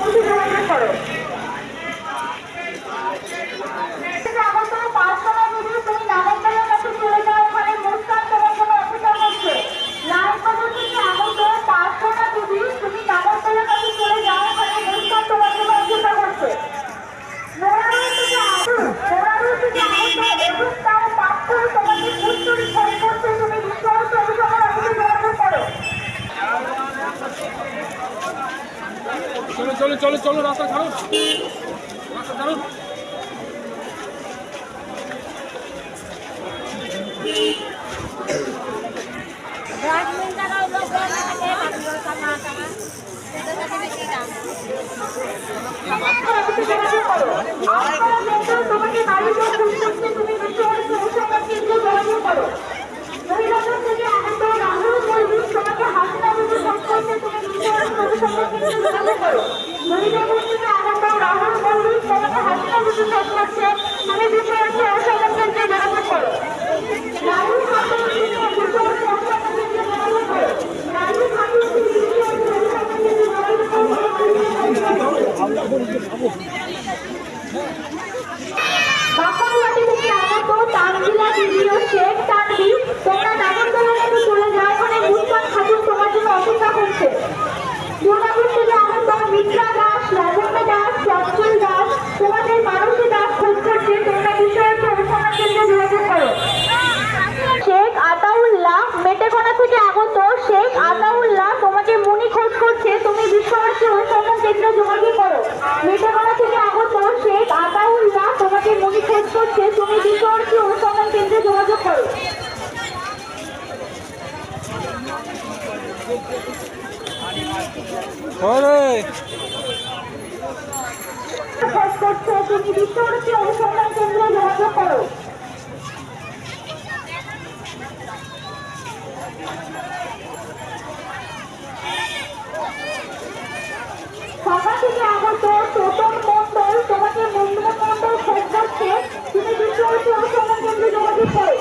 অফিসে যোগাযোগ করো। আগরতলা 5 যদি তুমি নাগরতলার কাছে চলে যাও, ওখানে মুস্কান তোমার জন্য অপেক্ষা করছে। লালবাজার থেকে আগরতলা 5 যদি তুমি নাগরতলার কাছে চলে যাও, ওখানে মুস্কান তোমার জন্য অপেক্ষা করছে। মোড়ারুল থেকে এবং তার পাত্র তোমাকে পুষ্করি ফোন করছে, তুমি বিশ্বস্ত অভিযোগের অফিসে যোগাযোগ করো। চলো চলো চলো চলো, রাস্তা ছাড়ো, রাস্তা ছাড়ো। তোমাকে বাড়ির লোক করছে, তুমি বিশ্বস্ত অনুসন্ধান কেন্দ্রে যোগাযোগ করো। মহিলাদের থেকে আগরতলা রাহুল মল্লিক তোমাকে হাসিনা বিবি ফোন করছে, তুমি বিশ্বস্ত অনুসন্ধান কেন্দ্রে যোগাযোগ করো। মহিলাদের থেকে আগরতলা রাহুল মল্লিক তোমাকে হাসিনা বিবি ফোন করছে, তুমি বিশ্বস্ত অনুসন্ধান কেন্দ্রে যোগাযোগ করো। রাহুল খাতুন থেকে বিশ্বস্ত অনুসন্ধান কেন্দ্রে যোগাযোগ করো। রাহুল খাতুন থেকে বিশ্বস্ত অনুসন্ধান কেন্দ্রে যোগাযোগ করো। বাঁকুড়াহাটি থেকে আগত তানজিলা দিদিও শেখ তানভি তোমরা নাগরতলার কাছে চলে যাও, ওখানে মুস্কান খাতুন তোমার জন্য অপেক্ষা করছে। দুর্গাপুর থেকে আগত মিত্রা দাস, রাজেন্দ্র দাস, চঞ্চল দাস তোমাদের মানসী দাস খোঁজ করছে, তোমরা বিষয়কে অনুসন্ধান কেন্দ্রে যোগাযোগ করো। শেখ আতাউল্লাহ মেটেকোনা থেকে আগত শেখ আতাউল্লাহ তোমাকে মুনি খোঁজ করছে, তুমি বিশ্বভারতী অনুসন্ধান কেন্দ্রে যোগাযোগ করো। মেটেকোনা থেকে আগত শেখ আতাউল্লাহ তোমাকে মুনি খোঁজ করছে, তুমি বিশ্বভারতী অনুসন্ধান কেন্দ্রে যোগাযোগ করো। খোঁজ করছে, তুমি বিশ্বভারতী অনুসন্ধান কেন্দ্রে যোগাযোগ করো। সভা থেকে আগত টোটন মন্ডল তোমাকে মন্ডল মন্ডল খোঁজ করছে, তুমি বিশ্বভারতী অনুসন্ধান কেন্দ্রে যোগাযোগ করো।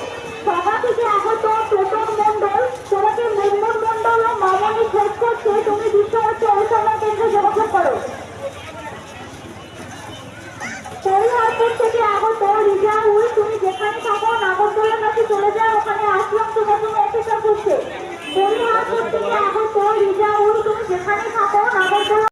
সভা থেকে আগত টোটন মন্ডল তোমাকে মন্ডল মন্ডল ও মামনি খোঁজ করছে, তুমি বিশ্বভারতী অনুসন্ধান কেন্দ্রে যোগাযোগ করো। পরিহারপুর থেকে আগত রিজাউল তুমি যেখানে থাকো নাগরতলার কাছে চলে যাও, ওখানে আসলাম তোমার জন্য অপেক্ষা করছে। পরিহারপুর থেকে আগত রিজাউল তুমি যেখানে থাকো নাগরতলা